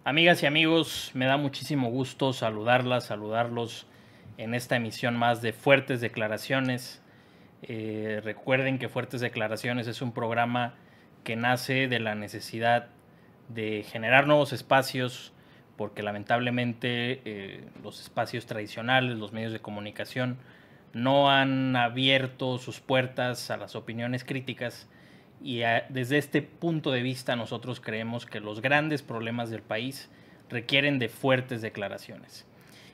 Amigas y amigos, me da muchísimo gusto saludarlos en esta emisión más de Fuertes Declaraciones. Recuerden que Fuertes Declaraciones es un programa que nace de la necesidad de generar nuevos espacios, porque lamentablemente los espacios tradicionales, los medios de comunicación, no han abierto sus puertas a las opiniones críticas y desde este punto de vista nosotros creemos que los grandes problemas del país requieren de fuertes declaraciones.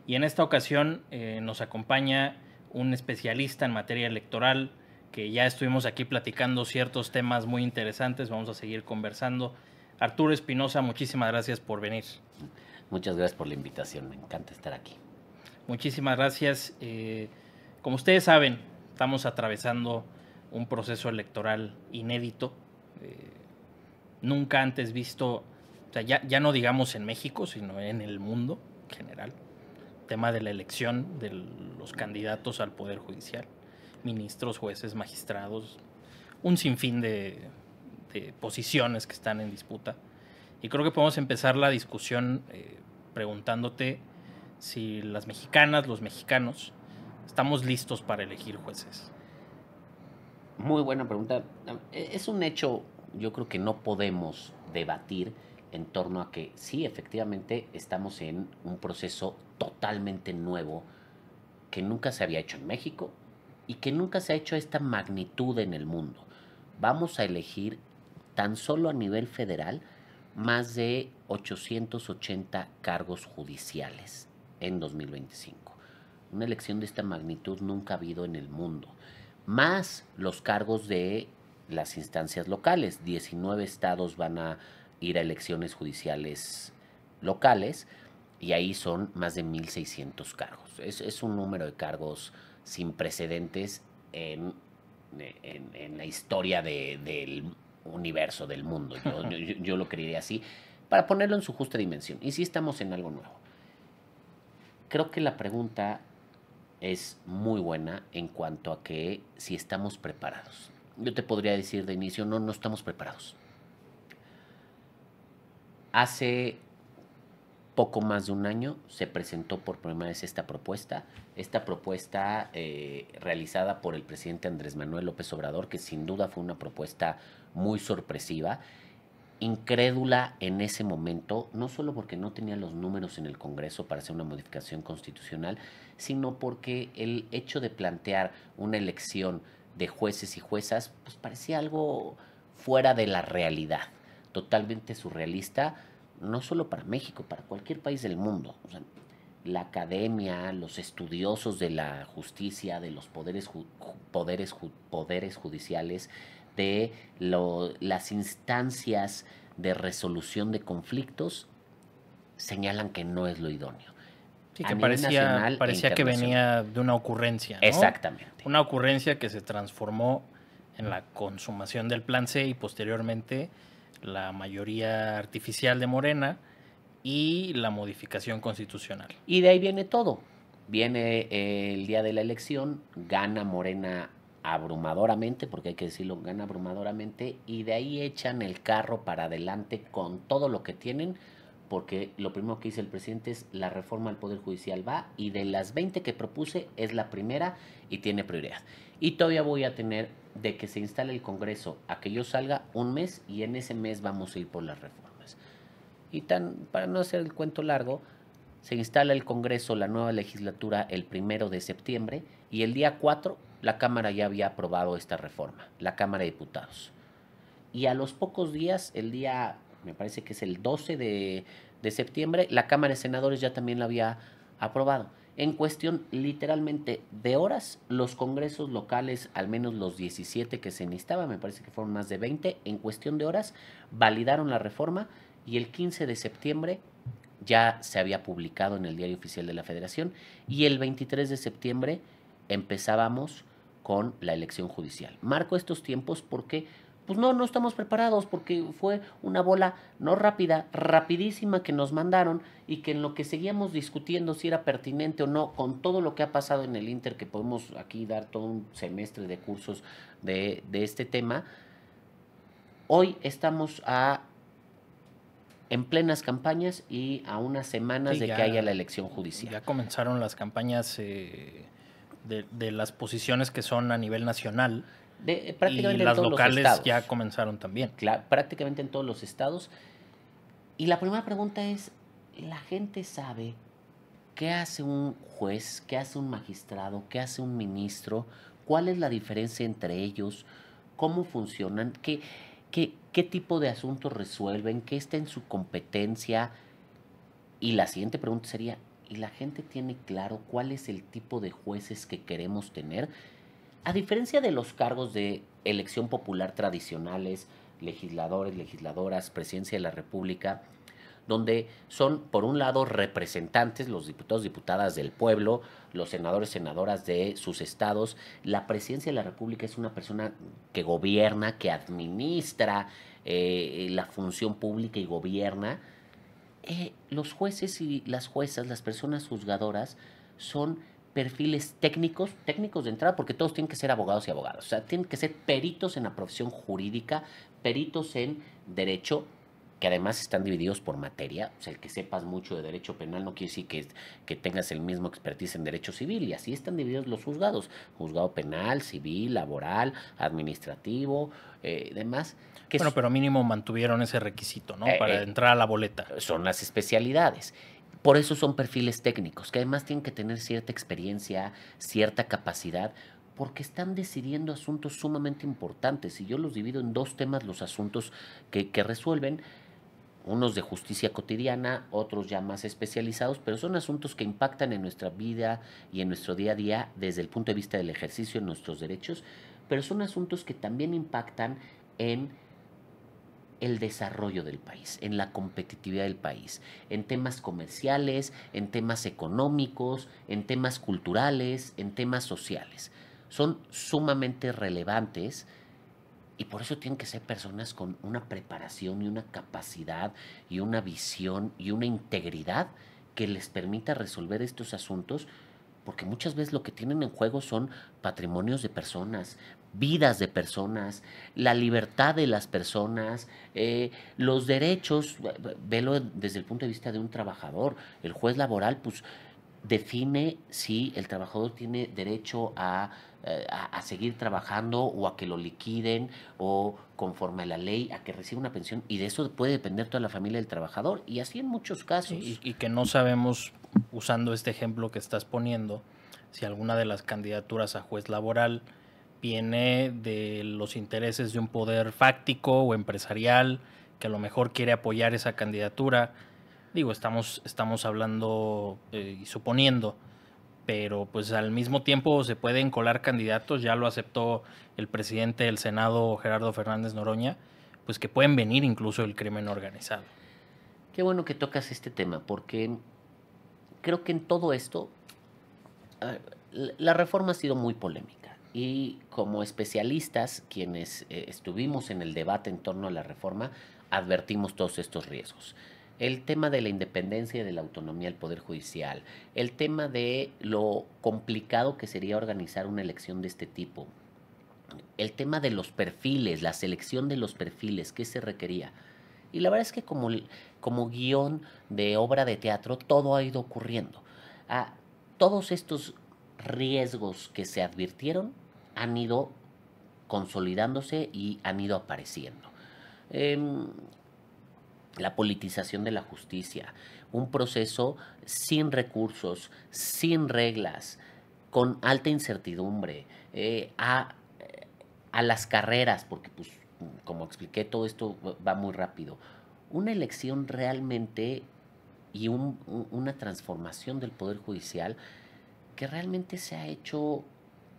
Y en esta ocasión nos acompaña un especialista en materia electoral, que ya estuvimos aquí platicando ciertos temas muy interesantes, vamos a seguir conversando. Arturo Espinosa, muchísimas gracias por venir. Muchas gracias por la invitación, me encanta estar aquí. Muchísimas gracias. Como ustedes saben, estamos atravesando un proceso electoral inédito, nunca antes visto, o sea, ya no digamos en México, sino en el mundo en general. Tema de la elección de los candidatos al Poder Judicial, ministros, jueces, magistrados, un sinfín de posiciones que están en disputa. Y creo que podemos empezar la discusión preguntándote si las mexicanas, los mexicanos, estamos listos para elegir jueces. Muy buena pregunta. Es un hecho, yo creo que no podemos debatir en torno a que sí, efectivamente, estamos en un proceso totalmente nuevo que nunca se había hecho en México y que nunca se ha hecho a esta magnitud en el mundo. Vamos a elegir tan solo a nivel federal más de 880 cargos judiciales en 2025. Una elección de esta magnitud nunca ha habido en el mundo. Más los cargos de las instancias locales. 19 estados van a ir a elecciones judiciales locales y ahí son más de 1,600 cargos. Es un número de cargos sin precedentes en la historia del universo, del mundo. Yo lo creería así, para ponerlo en su justa dimensión. Y sí estamos en algo nuevo. Creo que la pregunta es muy buena en cuanto a que si estamos preparados. Yo te podría decir de inicio, no estamos preparados. Hace poco más de un año se presentó por primera vez esta propuesta realizada por el presidente Andrés Manuel López Obrador, que sin duda fue una propuesta muy sorpresiva, incrédula en ese momento, no solo porque no tenía los números en el Congreso para hacer una modificación constitucional, sino porque el hecho de plantear una elección de jueces y juezas pues parecía algo fuera de la realidad, totalmente surrealista, no solo para México, para cualquier país del mundo. O sea, la academia, los estudiosos de la justicia, de los poderes judiciales, de las instancias de resolución de conflictos, señalan que no es lo idóneo. Sí, A que nivel nacional parecía que venía de una ocurrencia, ¿no? Exactamente. Una ocurrencia que se transformó en la consumación del Plan C y posteriormente la mayoría artificial de Morena y la modificación constitucional. Y de ahí viene todo. Viene el día de la elección, gana Morena abrumadoramente, porque hay que decirlo, gana abrumadoramente, y de ahí echan el carro para adelante con todo lo que tienen, porque lo primero que dice el presidente es la reforma al Poder Judicial va, y de las 20 que propuse es la primera y tiene prioridad. Y todavía voy a tener de que se instale el Congreso a que yo salga un mes, y en ese mes vamos a ir por las reformas. Y para no hacer el cuento largo, se instala el Congreso, la nueva legislatura, el 1 de septiembre, y el día 4 la Cámara ya había aprobado esta reforma, la Cámara de Diputados. Y a los pocos días, el día, me parece que es el 12 de septiembre, la Cámara de Senadores ya también la había aprobado. En cuestión literalmente de horas, los congresos locales, al menos los 17 que se necesitaban, me parece que fueron más de 20, en cuestión de horas validaron la reforma y el 15 de septiembre ya se había publicado en el Diario Oficial de la Federación y el 23 de septiembre empezábamos con la elección judicial. Marco estos tiempos porque pues no estamos preparados, porque fue una bola no rápida, rapidísima que nos mandaron y que en lo que seguíamos discutiendo si era pertinente o no, con todo lo que ha pasado en el Inter, que podemos aquí dar todo un semestre de cursos de este tema, hoy estamos a en plenas campañas y a unas semanas Sí, de ya- que haya la elección judicial. Ya comenzaron las campañas de las posiciones que son a nivel nacional y Prácticamente en las todos los locales ya estados. comenzaron también. Prácticamente en todos los estados. Y la primera pregunta es, ¿la gente sabe qué hace un juez, qué hace un magistrado, qué hace un ministro? ¿Cuál es la diferencia entre ellos? ¿Cómo funcionan? ¿Qué tipo de asuntos resuelven? ¿Qué está en su competencia? Y la siguiente pregunta sería, ¿y la gente tiene claro cuál es el tipo de jueces que queremos tener? A diferencia de los cargos de elección popular tradicionales, legisladores, legisladoras, presidencia de la República, donde son, por un lado, representantes, los diputados, diputadas del pueblo, los senadores, senadoras de sus estados. La presidencia de la República es una persona que gobierna, que administra la función pública y gobierna. Los jueces y las juezas, las personas juzgadoras, son perfiles técnicos, técnicos de entrada, porque todos tienen que ser abogados y abogadas. O sea, tienen que ser peritos en la profesión jurídica, peritos en derecho, que además están divididos por materia. O sea, el que sepas mucho de derecho penal no quiere decir que tengas el mismo expertise en derecho civil. Y así están divididos los juzgados. Juzgado penal, civil, laboral, administrativo, demás. Bueno, pero mínimo mantuvieron ese requisito, ¿no? Para Eh, entrar a la boleta. Son las especialidades. Por eso son perfiles técnicos, que además tienen que tener cierta experiencia, cierta capacidad, porque están decidiendo asuntos sumamente importantes. Y yo los divido en dos temas, los asuntos que resuelven, unos de justicia cotidiana, otros ya más especializados, pero son asuntos que impactan en nuestra vida y en nuestro día a día desde el punto de vista del ejercicio de nuestros derechos, pero son asuntos que también impactan en el desarrollo del país, en la competitividad del país, en temas comerciales, en temas económicos, en temas culturales, en temas sociales. Son sumamente relevantes y por eso tienen que ser personas con una preparación y una capacidad y una visión y una integridad que les permita resolver estos asuntos, porque muchas veces lo que tienen en juego son patrimonios de personas, vidas de personas, la libertad de las personas, los derechos. Velo desde el punto de vista de un trabajador. El juez laboral, pues, define si el trabajador tiene derecho a seguir trabajando o a que lo liquiden o conforme a la ley a que reciba una pensión, y de eso puede depender toda la familia del trabajador, y así en muchos casos. Sí, y que no sabemos, usando este ejemplo que estás poniendo, si alguna de las candidaturas a juez laboral viene de los intereses de un poder fáctico o empresarial que a lo mejor quiere apoyar esa candidatura. Digo, estamos hablando y suponiendo, pero pues al mismo tiempo se pueden colar candidatos, ya lo aceptó el presidente del Senado, Gerardo Fernández Noroña, pues que pueden venir incluso del crimen organizado. Qué bueno que tocas este tema, porque creo que en todo esto la reforma ha sido muy polémica, y como especialistas, quienes estuvimos en el debate en torno a la reforma, advertimos todos estos riesgos. El tema de la independencia y de la autonomía del Poder Judicial, el tema de lo complicado que sería organizar una elección de este tipo, el tema de los perfiles, la selección de los perfiles, ¿qué se requería? Y la verdad es que como guión de obra de teatro, todo ha ido ocurriendo. Ah, todos estos riesgos que se advirtieron han ido consolidándose y han ido apareciendo. La politización de la justicia, un proceso sin recursos, sin reglas, con alta incertidumbre, a las carreras, porque pues, como expliqué, todo esto va muy rápido. Una elección realmente y una transformación del Poder Judicial que realmente se ha hecho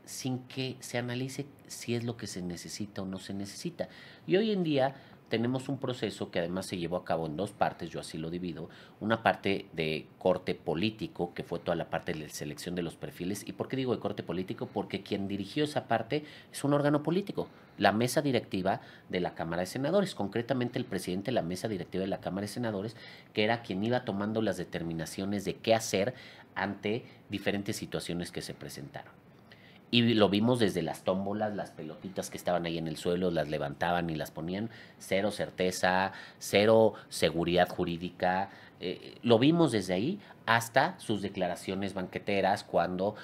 sin que se analice si es lo que se necesita o no se necesita. Y hoy en día tenemos un proceso que además se llevó a cabo en dos partes, yo así lo divido: una parte de corte político, que fue toda la parte de la selección de los perfiles. ¿Y por qué digo de corte político? Porque quien dirigió esa parte es un órgano político, la mesa directiva de la Cámara de Senadores, concretamente el presidente de la mesa directiva de la Cámara de Senadores, que era quien iba tomando las determinaciones de qué hacer ante diferentes situaciones que se presentaron. Y lo vimos desde las tómbolas, las pelotitas que estaban ahí en el suelo, las levantaban y las ponían. Cero certeza, cero seguridad jurídica. Lo vimos desde ahí hasta sus declaraciones banqueteras cuando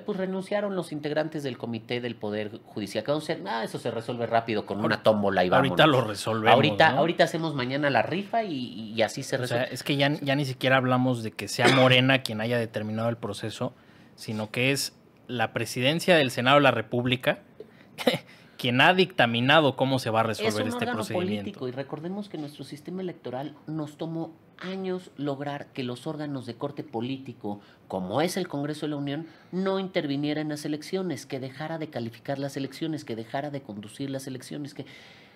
pues renunciaron los integrantes del comité del Poder Judicial. Que vamos a hacer, eso se resuelve rápido con una tómbola y vámonos. Ahorita lo resolvemos, ¿no? Ahorita hacemos mañana la rifa y así se resuelve. O sea, es que ya ni siquiera hablamos de que sea Morena quien haya determinado el proceso, sino que es la presidencia del Senado de la República quien ha dictaminado cómo se va a resolver este procedimiento. Político, y recordemos que nuestro sistema electoral nos tomó años lograr que los órganos de corte político, como es el Congreso de la Unión, no interviniera en las elecciones, que dejara de calificar las elecciones, que dejara de conducir las elecciones, que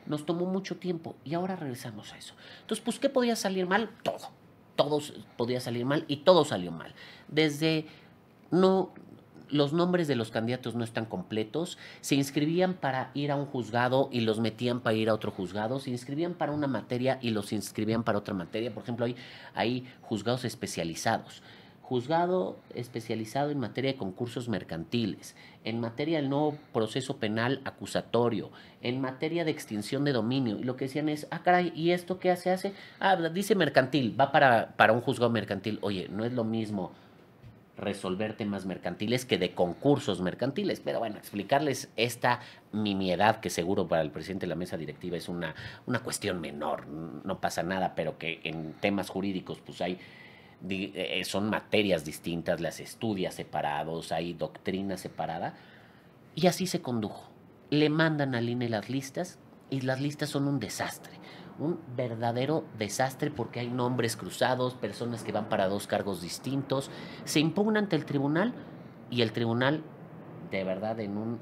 nos tomó mucho tiempo y ahora regresamos a eso. Entonces, pues, ¿qué podía salir mal? Todo podía salir mal y todo salió mal. Desde los nombres de los candidatos no están completos, se inscribían para ir a un juzgado y los metían para ir a otro juzgado, se inscribían para una materia y los inscribían para otra materia. Por ejemplo, hay juzgados especializados. Juzgado especializado en materia de concursos mercantiles, en materia del nuevo proceso penal acusatorio, en materia de extinción de dominio. Y lo que decían es, caray, ¿y esto qué hace? Dice mercantil, va para un juzgado mercantil. Oye, no es lo mismo resolver temas mercantiles que de concursos mercantiles. Pero bueno, explicarles esta nimiedad que seguro para el presidente de la mesa directiva es una cuestión menor, no pasa nada, pero que en temas jurídicos pues son materias distintas, las estudia separados, hay doctrina separada, y así se condujo. Le mandan al INE las listas y las listas son un desastre. Un verdadero desastre porque hay nombres cruzados, personas que van para 2 cargos distintos, se impugna ante el tribunal y el tribunal, de verdad, en un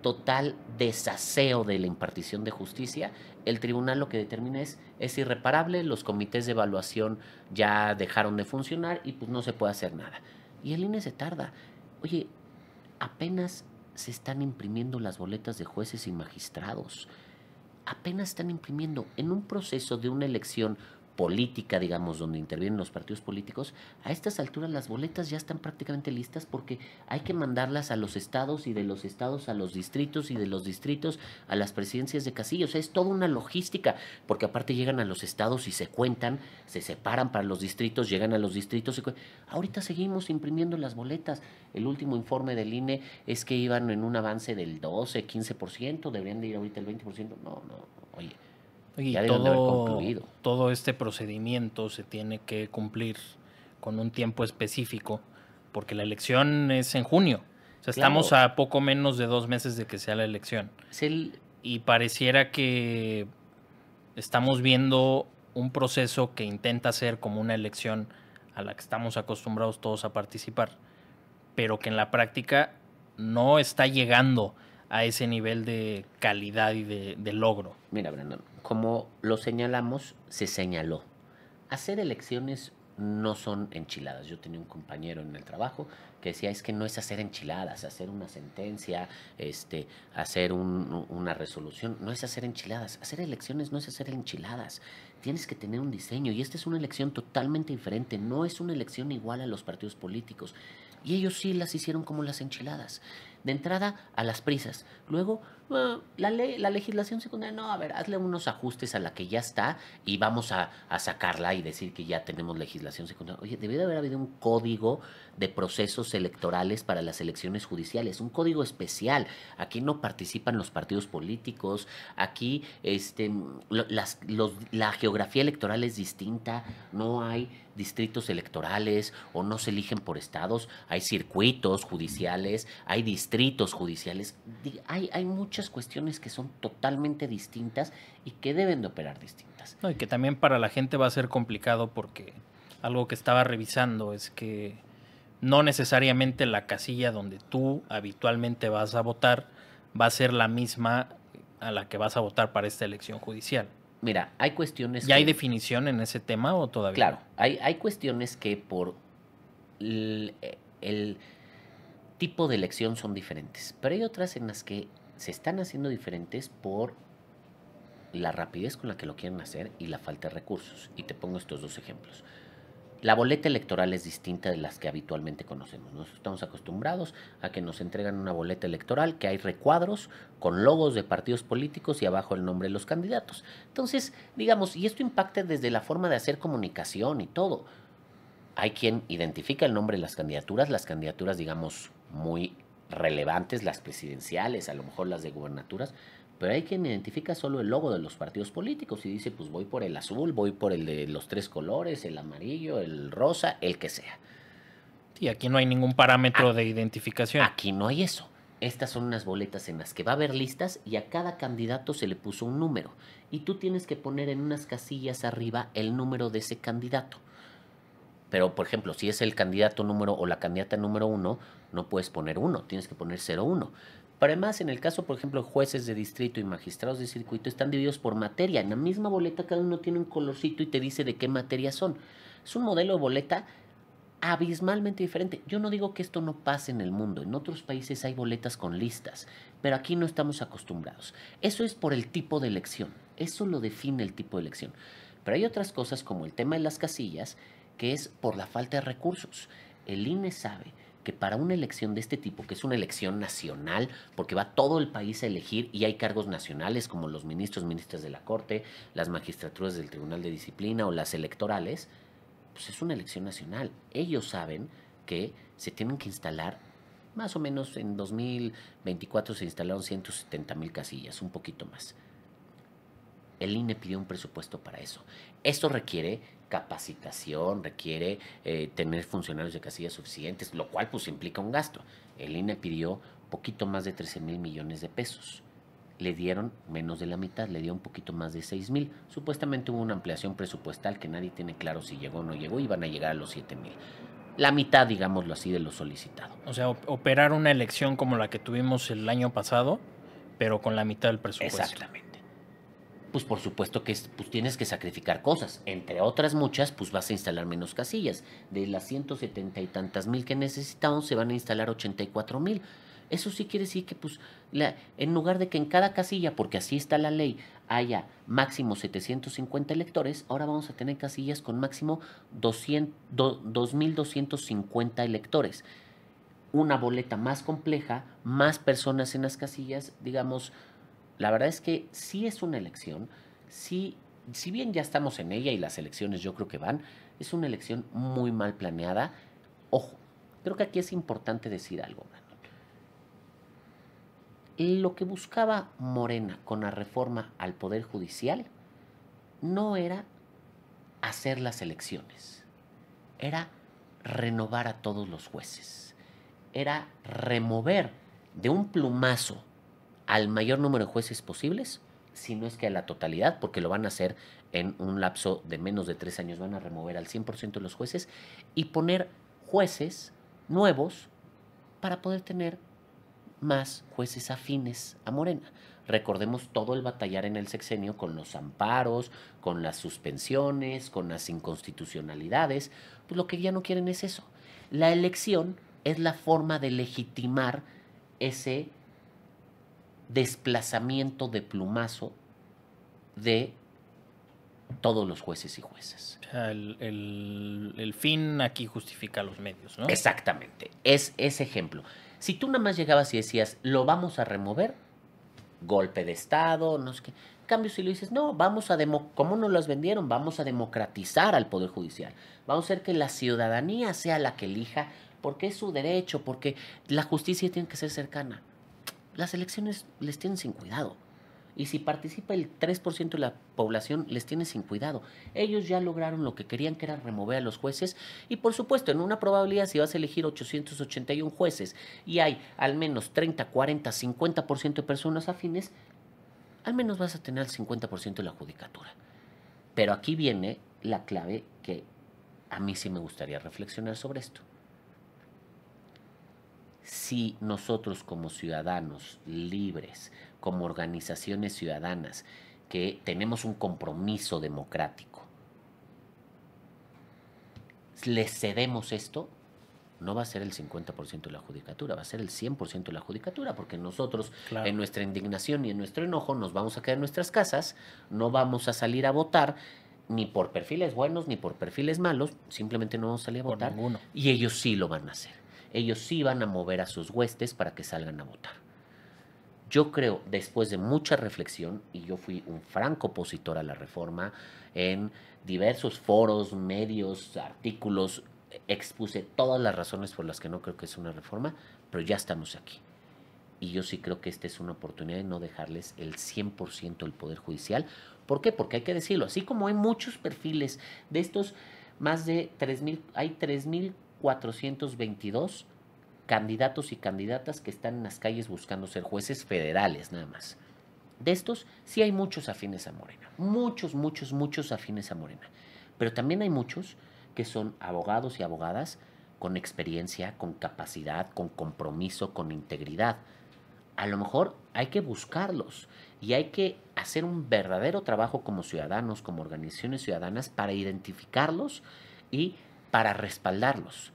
total desaseo de la impartición de justicia, el tribunal lo que determina es irreparable, los comités de evaluación ya dejaron de funcionar y pues no se puede hacer nada. Y el INE se tarda. Oye, apenas se están imprimiendo las boletas de jueces y magistrados. Apenas están imprimiendo en un proceso de una elección política, digamos, donde intervienen los partidos políticos. A estas alturas las boletas ya están prácticamente listas porque hay que mandarlas a los estados y de los estados a los distritos y de los distritos a las presidencias de casilla. O sea, es toda una logística, porque aparte llegan a los estados y se cuentan, se separan para los distritos, llegan a los distritos y ahorita seguimos imprimiendo las boletas. El último informe del INE es que iban en un avance del 12, 15%, deberían de ir ahorita el 20%. No, oye. Y todo este procedimiento se tiene que cumplir con un tiempo específico, porque la elección es en junio. O sea, estamos a poco menos de 2 meses de que sea la elección. Y pareciera que estamos viendo un proceso que intenta ser como una elección a la que estamos acostumbrados todos a participar, pero que en la práctica no está llegando a ese nivel de calidad y de logro. Mira, Brandon, como lo señalamos, se señaló. Hacer elecciones no son enchiladas. Yo tenía un compañero en el trabajo que decía, es que no es hacer enchiladas, hacer una sentencia, hacer una resolución, no es hacer enchiladas. Hacer elecciones no es hacer enchiladas. Tienes que tener un diseño y esta es una elección totalmente diferente. No es una elección igual a los partidos políticos. Y ellos sí las hicieron como las enchiladas. De entrada, a las prisas. Luego, la legislación secundaria, no, a ver, hazle unos ajustes a la que ya está y vamos a sacarla y decir que ya tenemos legislación secundaria. Oye, debió de haber habido un código de procesos electorales para las elecciones judiciales, un código especial. Aquí no participan los partidos políticos, aquí la geografía electoral es distinta, no hay distritos electorales o no se eligen por estados, hay circuitos judiciales, hay distritos judiciales, hay muchas cuestiones que son totalmente distintas y que deben de operar distintas. No, y que también para la gente va a ser complicado porque algo que estaba revisando es que no necesariamente la casilla donde tú habitualmente vas a votar va a ser la misma a la que vas a votar para esta elección judicial. Mira, hay cuestiones... ¿Ya hay definición en ese tema o todavía? Claro, hay cuestiones que por el tipo de elección son diferentes, pero hay otras en las que se están haciendo diferentes por la rapidez con la que lo quieren hacer y la falta de recursos. Y te pongo estos 2 ejemplos. La boleta electoral es distinta de las que habitualmente conocemos. Nosotros estamos acostumbrados a que nos entregan una boleta electoral, que hay recuadros con logos de partidos políticos y abajo el nombre de los candidatos. Entonces, digamos, y esto impacta desde la forma de hacer comunicación y todo. Hay quien identifica el nombre de las candidaturas, digamos, muy relevantes, las presidenciales, a lo mejor las de gubernaturas, pero hay quien identifica solo el logo de los partidos políticos y dice, pues voy por el azul, voy por el de los 3 colores, el amarillo, el rosa, el que sea. Sí, aquí no hay ningún parámetro de identificación. Aquí no hay eso. Estas son unas boletas en las que va a haber listas y a cada candidato se le puso un número. Y tú tienes que poner en unas casillas arriba el número de ese candidato. Pero, por ejemplo, si es el candidato número o la candidata número 1, no puedes poner 1, tienes que poner 01. Pero además, en el caso, por ejemplo, jueces de distrito y magistrados de circuito están divididos por materia. En la misma boleta cada uno tiene un colorcito y te dice de qué materia son. Es un modelo de boleta abismalmente diferente. Yo no digo que esto no pase en el mundo. En otros países hay boletas con listas, pero aquí no estamos acostumbrados. Eso es por el tipo de elección. Eso lo define el tipo de elección. Pero hay otras cosas como el tema de las casillas, que es por la falta de recursos. El INE sabe que para una elección de este tipo, que es una elección nacional, porque va todo el país a elegir y hay cargos nacionales como los ministros, ministras de la Corte, las magistraturas del Tribunal de Disciplina o las electorales, pues es una elección nacional. Ellos saben que se tienen que instalar, más o menos en 2024 se instalaron 170,000 casillas, un poquito más. El INE pidió un presupuesto para eso. Esto requiere capacitación, requiere tener funcionarios de casillas suficientes, lo cual pues implica un gasto. El INE pidió poquito más de 13,000 millones de pesos. Le dieron menos de la mitad, le dio un poquito más de 6,000. Supuestamente hubo una ampliación presupuestal que nadie tiene claro si llegó o no llegó y van a llegar a los 7,000. La mitad, digámoslo así, de lo solicitado. O sea, operar una elección como la que tuvimos el año pasado, pero con la mitad del presupuesto. Exactamente. Pues por supuesto que pues tienes que sacrificar cosas. Entre otras muchas, pues vas a instalar menos casillas. De las 170 y tantas mil que necesitamos, se van a instalar 84,000. Eso sí quiere decir que, pues, en lugar de que en cada casilla, porque así está la ley, haya máximo 750 electores, ahora vamos a tener casillas con máximo 2,250 electores. Una boleta más compleja, más personas en las casillas, digamos. La verdad es que sí es una elección, sí, si bien ya estamos en ella y las elecciones yo creo que van, es una elección muy mal planeada. Ojo, creo que aquí es importante decir algo, Brandon. Lo que buscaba Morena con la reforma al Poder Judicial no era hacer las elecciones, era renovar a todos los jueces, era remover de un plumazo al mayor número de jueces posibles, si no es que a la totalidad, porque lo van a hacer en un lapso de menos de 3 años, van a remover al 100% de los jueces y poner jueces nuevos para poder tener más jueces afines a Morena. Recordemos todo el batallar en el sexenio con los amparos, con las suspensiones, con las inconstitucionalidades. Pues lo que ya no quieren es eso. La elección es la forma de legitimar ese desplazamiento de plumazo de todos los jueces y juezas. O sea, el fin aquí justifica los medios, ¿no? Exactamente, es ese ejemplo. Si tú nada más llegabas y decías, lo vamos a remover, golpe de Estado, no sé qué. En cambio, si lo dices, no, ¿cómo nos las vendieron? Vamos a democratizar al Poder Judicial. Vamos a hacer que la ciudadanía sea la que elija, porque es su derecho, porque la justicia tiene que ser cercana. Las elecciones les tienen sin cuidado. Y si participa el 3% de la población, les tiene sin cuidado. Ellos ya lograron lo que querían, que era remover a los jueces. Y por supuesto, en una probabilidad, si vas a elegir 881 jueces y hay al menos 30, 40, 50% de personas afines, al menos vas a tener el 50% de la judicatura. Pero aquí viene la clave que a mí sí me gustaría reflexionar sobre esto. Si nosotros como ciudadanos libres, como organizaciones ciudadanas, que tenemos un compromiso democrático, les cedemos esto, no va a ser el 50% de la judicatura, va a ser el 100% de la judicatura, porque nosotros, claro, en nuestra indignación y en nuestro enojo nos vamos a quedar en nuestras casas, no vamos a salir a votar, ni por perfiles buenos ni por perfiles malos, simplemente no vamos a salir a Por votar. ninguno. Y ellos sí lo van a hacer. Ellos sí van a mover a sus huestes para que salgan a votar. Yo creo, después de mucha reflexión, y yo fui un franco opositor a la reforma, en diversos foros, medios, artículos, expuse todas las razones por las que no creo que es una reforma, pero ya estamos aquí. Y yo sí creo que esta es una oportunidad de no dejarles el 100% del Poder Judicial. ¿Por qué? Porque hay que decirlo, así como hay muchos perfiles de estos, más de 3,000, hay 3,422 candidatos y candidatas que están en las calles buscando ser jueces federales nada más. De estos, sí hay muchos afines a Morena. Muchos, muchos, muchos afines a Morena. Pero también hay muchos que son abogados y abogadas con experiencia, con capacidad, con compromiso, con integridad. A lo mejor hay que buscarlos y hay que hacer un verdadero trabajo como ciudadanos, como organizaciones ciudadanas, para identificarlos y para respaldarlos.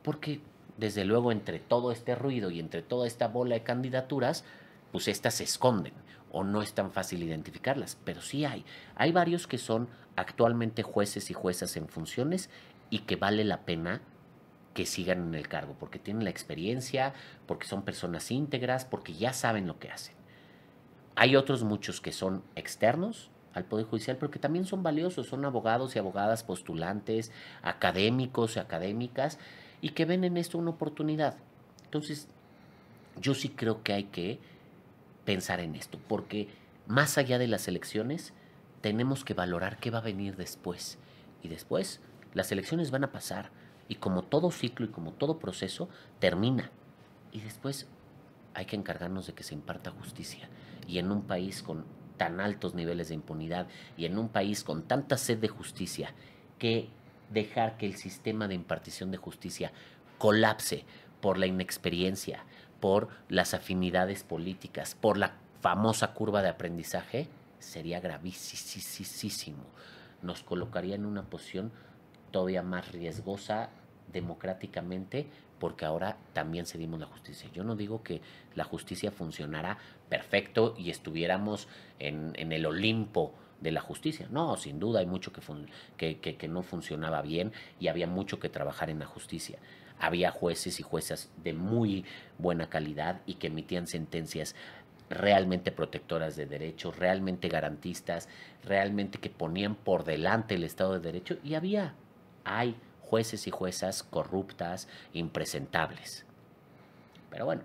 Porque, desde luego, entre todo este ruido y entre toda esta bola de candidaturas, pues estas se esconden o no es tan fácil identificarlas, pero sí hay. Hay varios que son actualmente jueces y juezas en funciones y que vale la pena que sigan en el cargo, porque tienen la experiencia, porque son personas íntegras, porque ya saben lo que hacen. Hay otros muchos que son externos al Poder Judicial, pero que también son valiosos, son abogados y abogadas postulantes, académicos y académicas, y que ven en esto una oportunidad. Entonces, yo sí creo que hay que pensar en esto, porque más allá de las elecciones, tenemos que valorar qué va a venir después. Y después, las elecciones van a pasar, y como todo ciclo y como todo proceso, termina. Y después hay que encargarnos de que se imparta justicia. Y en un país con tan altos niveles de impunidad y en un país con tanta sed de justicia, que dejar que el sistema de impartición de justicia colapse por la inexperiencia, por las afinidades políticas, por la famosa curva de aprendizaje, sería gravísimo. Nos colocaría en una posición todavía más riesgosa democráticamente, porque ahora también cedimos la justicia. Yo no digo que la justicia funcionara perfecto y estuviéramos en el Olimpo de la justicia. No, sin duda hay mucho que no funcionaba bien y había mucho que trabajar en la justicia. Había jueces y juezas de muy buena calidad y que emitían sentencias realmente protectoras de derechos, realmente garantistas, realmente que ponían por delante el Estado de Derecho, y hay jueces y juezas corruptas, impresentables. Pero bueno,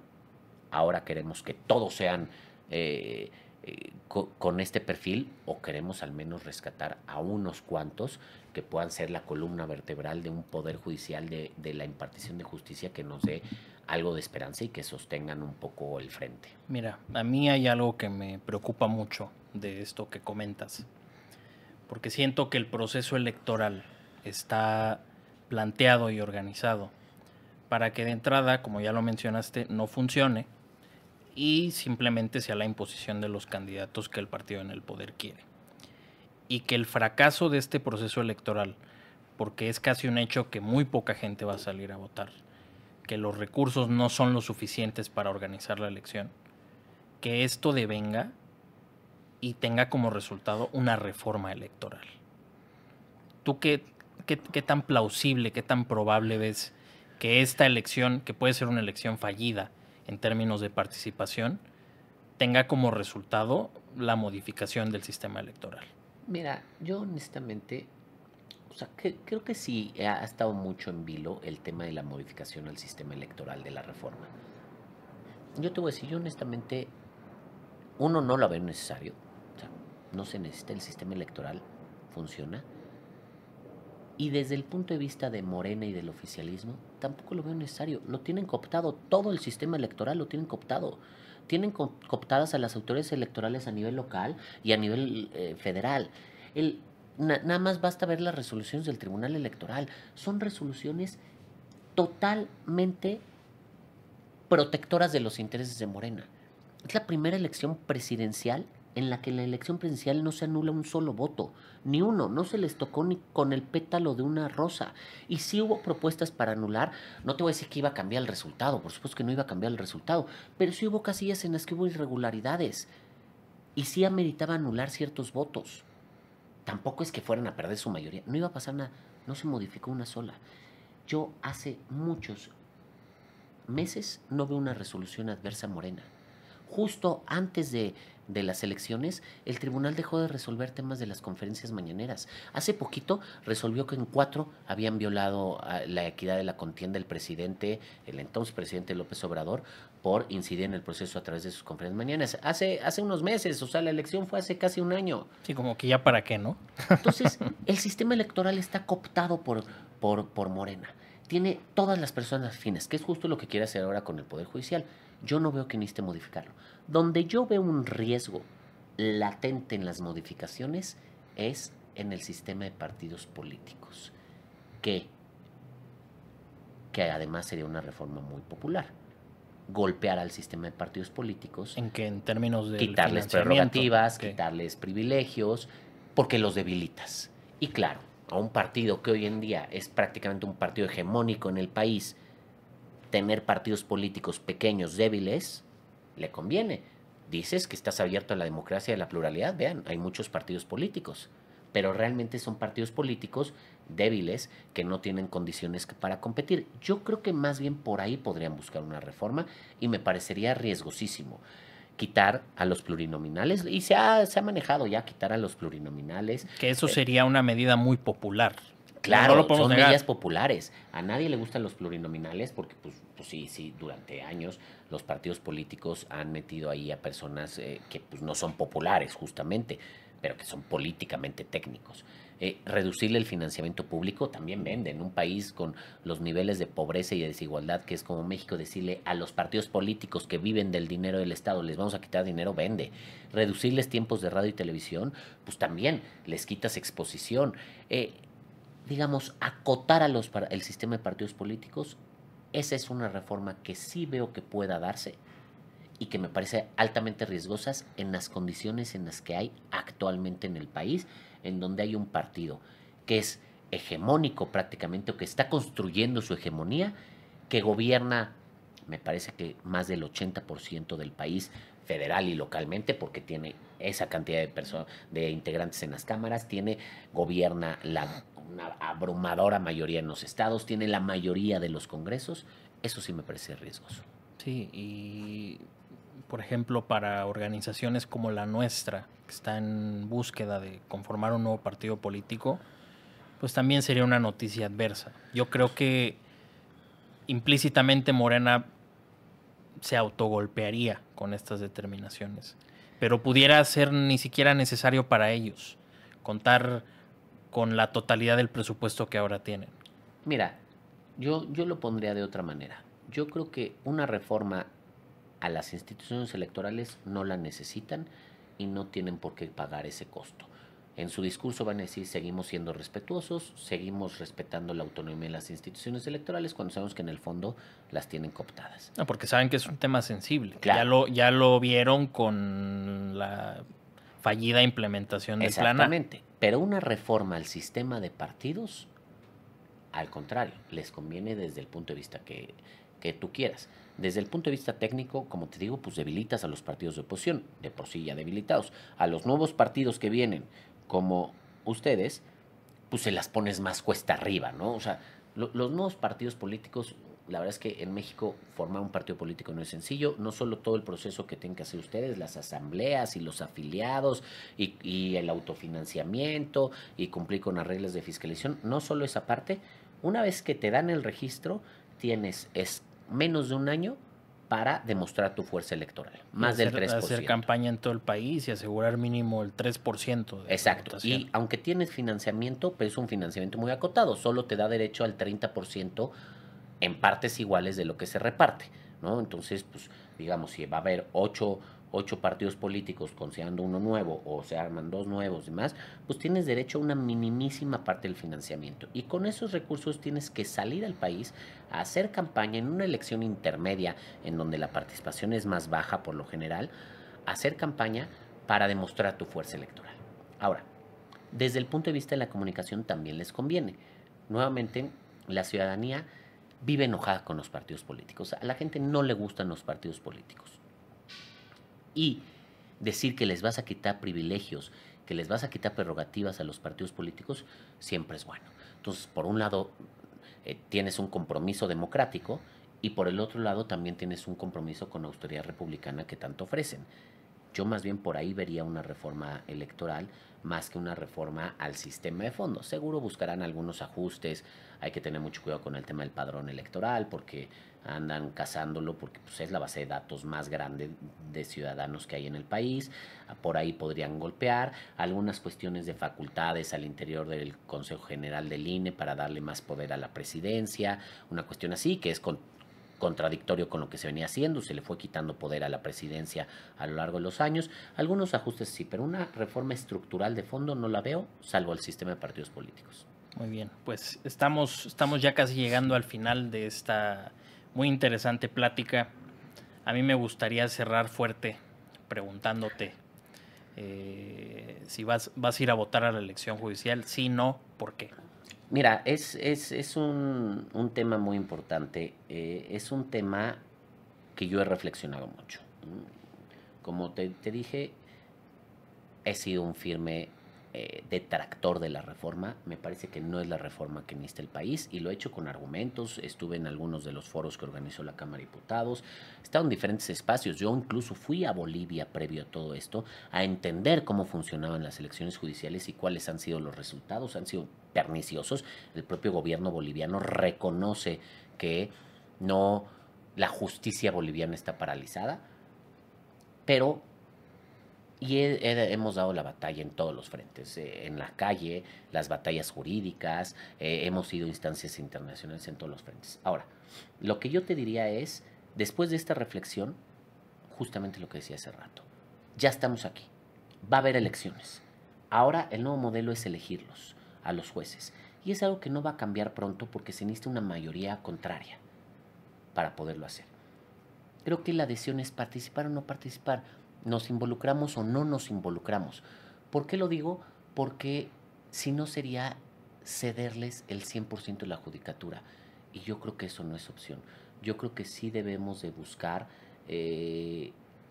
ahora queremos que todos sean con este perfil, o queremos al menos rescatar a unos cuantos que puedan ser la columna vertebral de un poder judicial de la impartición de justicia que nos dé algo de esperanza y que sostengan un poco el frente. Mira, a mí hay algo que me preocupa mucho de esto que comentas, porque siento que el proceso electoral está planteado y organizado para que de entrada, como ya lo mencionaste, no funcione y simplemente sea la imposición de los candidatos que el partido en el poder quiere. Y que el fracaso de este proceso electoral, porque es casi un hecho que muy poca gente va a salir a votar, que los recursos no son lo suficientes para organizar la elección, que esto devenga y tenga como resultado una reforma electoral. ¿Tú qué tan plausible, qué tan probable ves que esta elección, que puede ser una elección fallida en términos de participación, tenga como resultado la modificación del sistema electoral? Mira, yo honestamente, o sea, creo que sí ha estado mucho en vilo el tema de la modificación al sistema electoral de la reforma. Yo te voy a decir, yo honestamente, uno, no lo veo necesario. O sea, no se necesita, el sistema electoral funciona. Y desde el punto de vista de Morena y del oficialismo, tampoco lo veo necesario. Lo tienen cooptado, todo el sistema electoral lo tienen cooptado. Tienen cooptadas a las autoridades electorales a nivel local y a nivel federal. Nada más basta ver las resoluciones del Tribunal Electoral. Son resoluciones totalmente protectoras de los intereses de Morena. Es la primera elección presidencial en la que en la elección presidencial no se anula un solo voto, ni uno, no se les tocó ni con el pétalo de una rosa. Y sí hubo propuestas para anular, no te voy a decir que iba a cambiar el resultado, por supuesto que no iba a cambiar el resultado, pero sí hubo casillas en las que hubo irregularidades y sí ameritaba anular ciertos votos. tampoco es que fueran a perder su mayoría. No iba a pasar nada. No se modificó una sola. Yo hace muchos meses no veo una resolución adversa a Morena. Justo antes de las elecciones, el tribunal dejó de resolver temas de las conferencias mañaneras. Hace poquito resolvió que en 4 habían violado la equidad de la contienda el presidente, el entonces presidente López Obrador, por incidir en el proceso a través de sus conferencias mañaneras. Hace unos meses, o sea, la elección fue hace casi un año. Sí, como que ya para qué, ¿no? Entonces, el sistema electoral está cooptado por Morena. Tiene todas las personas afines, que es justo lo que quiere hacer ahora con el Poder Judicial. Yo no veo que necesite modificarlo. Donde yo veo un riesgo latente en las modificaciones es en el sistema de partidos políticos, que además sería una reforma muy popular. Golpear al sistema de partidos políticos, en que en términos de quitarles prerrogativas, quitarles privilegios, porque los debilitas. Y claro, a un partido que hoy en día es prácticamente un partido hegemónico en el país, tener partidos políticos pequeños, débiles, le conviene. Dices que estás abierto a la democracia y a la pluralidad. Vean, hay muchos partidos políticos, pero realmente son partidos políticos débiles que no tienen condiciones para competir. Yo creo que más bien por ahí podrían buscar una reforma y me parecería riesgosísimo quitar a los plurinominales, y se ha manejado ya quitar a los plurinominales. Que eso sería una medida muy popular. Claro, no son medidas populares. A nadie le gustan los plurinominales porque, pues sí, durante años los partidos políticos han metido ahí a personas que pues, no son populares justamente, pero que son políticamente técnicos. Reducirle el financiamiento público también vende. En un país con los niveles de pobreza y de desigualdad que es como México, decirle a los partidos políticos que viven del dinero del Estado les vamos a quitar dinero, vende. Reducirles tiempos de radio y televisión, pues también les quitas exposición. Digamos, acotar el sistema de partidos políticos, esa es una reforma que sí veo que pueda darse y que me parece altamente riesgosas en las condiciones en las que hay actualmente en el país, en donde hay un partido que es hegemónico prácticamente, o que está construyendo su hegemonía, que gobierna, me parece que más del 80% del país, federal y localmente, porque tiene esa cantidad de integrantes en las cámaras, gobierna una abrumadora mayoría en los estados, tiene la mayoría de los congresos. Eso sí me parece riesgoso. Sí, y por ejemplo, para organizaciones como la nuestra, que está en búsqueda de conformar un nuevo partido político, pues también sería una noticia adversa. Yo creo que implícitamente Morena se autogolpearía con estas determinaciones, pero pudiera ser ni siquiera necesario para ellos contar con la totalidad del presupuesto que ahora tienen. Mira, yo lo pondría de otra manera. Yo creo que una reforma a las instituciones electorales no la necesitan y no tienen por qué pagar ese costo. En su discurso van a decir, seguimos siendo respetuosos, seguimos respetando la autonomía de las instituciones electorales, cuando sabemos que en el fondo las tienen cooptadas. No, porque saben que es un tema sensible. Claro. Ya lo vieron con la fallida implementación del plan A. Exactamente. Pero una reforma al sistema de partidos, al contrario, les conviene desde el punto de vista que tú quieras. Desde el punto de vista técnico, como te digo, pues debilitas a los partidos de oposición, de por sí ya debilitados. A los nuevos partidos que vienen, como ustedes, pues se las pones más cuesta arriba, ¿no? O sea, los nuevos partidos políticos, la verdad es que en México formar un partido político no es sencillo, no solo todo el proceso que tienen que hacer ustedes, las asambleas y los afiliados y el autofinanciamiento y cumplir con las reglas de fiscalización, no solo esa parte. Una vez que te dan el registro, tienes menos de un año para demostrar tu fuerza electoral, más del 3%. Hacer campaña en todo el país y asegurar mínimo el 3% de Exacto, votación. Y aunque tienes financiamiento, pues es un financiamiento muy acotado, solo te da derecho al 30% en partes iguales de lo que se reparte, ¿no? Entonces, pues, digamos, si va a haber 8 partidos políticos considerando uno nuevo o se arman 2 nuevos y demás, pues tienes derecho a una minimísima parte del financiamiento. Y con esos recursos tienes que salir al país a hacer campaña en una elección intermedia en donde la participación es más baja por lo general, hacer campaña para demostrar tu fuerza electoral. Ahora, desde el punto de vista de la comunicación también les conviene. Nuevamente, la ciudadanía vive enojada con los partidos políticos. A la gente no le gustan los partidos políticos. Y decir que les vas a quitar privilegios que les vas a quitar prerrogativas a los partidos políticos, siempre es bueno. Entonces, por un lado, tienes un compromiso democrático y por el otro lado también tienes un compromiso con la autoridad republicana que tanto ofrecen. Yo más bien por ahí vería una reforma electoral más que una reforma al sistema de fondo. Seguro buscarán algunos ajustes, hay que tener mucho cuidado con el tema del padrón electoral porque andan cazándolo porque pues, es la base de datos más grande de ciudadanos que hay en el país. Por ahí podrían golpear algunas cuestiones de facultades al interior del Consejo General del INE para darle más poder a la presidencia, una cuestión así que es contradictorio con lo que se venía haciendo, se le fue quitando poder a la presidencia a lo largo de los años. Algunos ajustes sí, pero una reforma estructural de fondo no la veo, salvo el sistema de partidos políticos. Muy bien, pues estamos ya casi llegando al final de esta muy interesante plática. A mí me gustaría cerrar fuerte preguntándote si vas a ir a votar a la elección judicial, sí, no, ¿por qué? Mira, es un tema muy importante, es un tema que yo he reflexionado mucho. Como te dije, he sido un firme detractor de la reforma. Me parece que no es la reforma que necesita el país y lo he hecho con argumentos. Estuve en algunos de los foros que organizó la Cámara de Diputados, he estado en diferentes espacios. Yo incluso fui a Bolivia previo a todo esto a entender cómo funcionaban las elecciones judiciales y cuáles han sido los resultados. Han sido perniciosos. El propio gobierno boliviano reconoce que no, la justicia boliviana está paralizada, pero hemos dado la batalla en todos los frentes, en la calle, las batallas jurídicas, hemos ido a instancias internacionales en todos los frentes. Ahora, lo que yo te diría es, después de esta reflexión, justamente lo que decía hace rato, ya estamos aquí, va a haber elecciones. Ahora el nuevo modelo es elegirlos a los jueces. Y es algo que no va a cambiar pronto porque se necesita una mayoría contraria para poderlo hacer. Creo que la adhesión es participar o no participar. Nos involucramos o no nos involucramos. ¿Por qué lo digo? Porque si no sería cederles el 100% de la judicatura. Y yo creo que eso no es opción. Yo creo que sí debemos de buscar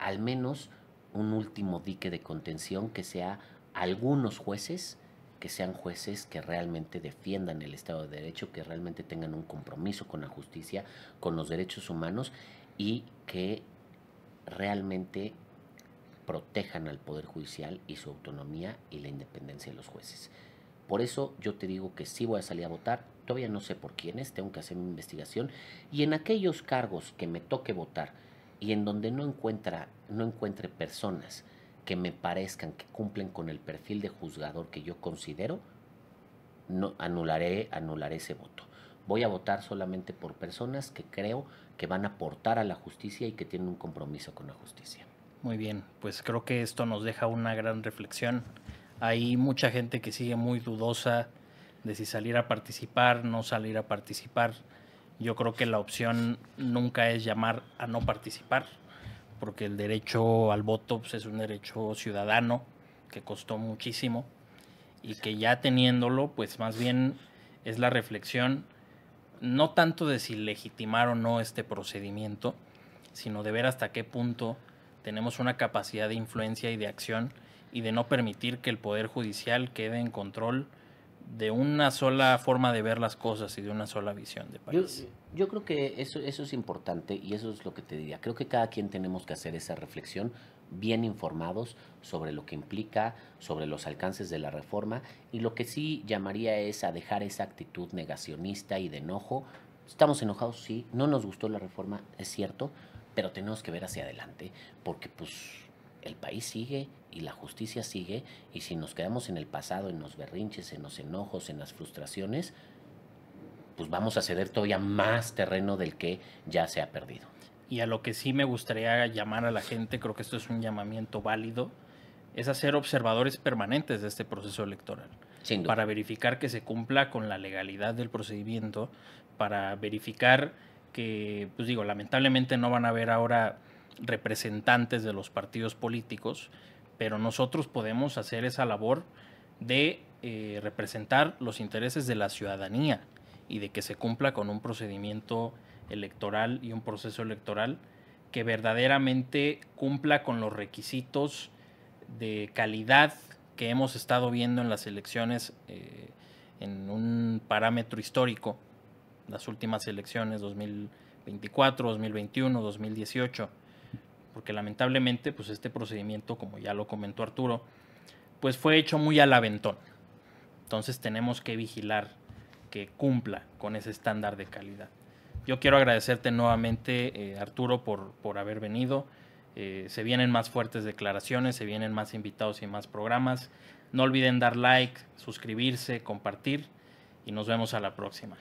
al menos un último dique de contención que sea algunos jueces, que sean jueces que realmente defiendan el Estado de Derecho, que realmente tengan un compromiso con la justicia, con los derechos humanos y que realmente protejan al Poder Judicial y su autonomía y la independencia de los jueces. Por eso yo te digo que sí voy a salir a votar, todavía no sé por quiénes, tengo que hacer mi investigación y en aquellos cargos que me toque votar y en donde no encuentre personas que me parezcan que cumplen con el perfil de juzgador que yo considero, no anularé ese voto. Voy a votar solamente por personas que creo que van a aportar a la justicia y que tienen un compromiso con la justicia. Muy bien, pues creo que esto nos deja una gran reflexión. Hay mucha gente que sigue muy dudosa de si salir a participar, no salir a participar. Yo creo que la opción nunca es llamar a no participar, porque el derecho al voto pues, es un derecho ciudadano que costó muchísimo y que ya teniéndolo, pues más bien es la reflexión no tanto de si legitimar o no este procedimiento, sino de ver hasta qué punto tenemos una capacidad de influencia y de acción y de no permitir que el Poder Judicial quede en control de una sola forma de ver las cosas y de una sola visión de país. Yo creo que eso es importante y eso es lo que te diría. Creo que cada quien tenemos que hacer esa reflexión bien informados sobre lo que implica, sobre los alcances de la reforma y lo que sí llamaría es a dejar esa actitud negacionista y de enojo. Estamos enojados, sí, no nos gustó la reforma, es cierto, pero tenemos que ver hacia adelante porque pues el país sigue y la justicia sigue y si nos quedamos en el pasado, en los berrinches, en los enojos, en las frustraciones, pues vamos a ceder todavía más terreno del que ya se ha perdido. Y a lo que sí me gustaría llamar a la gente, creo que esto es un llamamiento válido, es hacer observadores permanentes de este proceso electoral. Sin duda. Para verificar que se cumpla con la legalidad del procedimiento, para verificar que, pues digo, lamentablemente no van a haber ahora representantes de los partidos políticos, pero nosotros podemos hacer esa labor de representar los intereses de la ciudadanía y de que se cumpla con un procedimiento electoral y un proceso electoral que verdaderamente cumpla con los requisitos de calidad que hemos estado viendo en las elecciones en un parámetro histórico, las últimas elecciones 2024, 2021, 2018, porque lamentablemente pues este procedimiento, como ya lo comentó Arturo, pues fue hecho muy al aventón. Entonces tenemos que vigilar que cumpla con ese estándar de calidad. Yo quiero agradecerte nuevamente, Arturo, por haber venido. Se vienen más fuertes declaraciones, se vienen más invitados y más programas. No olviden dar like, suscribirse, compartir y nos vemos a la próxima.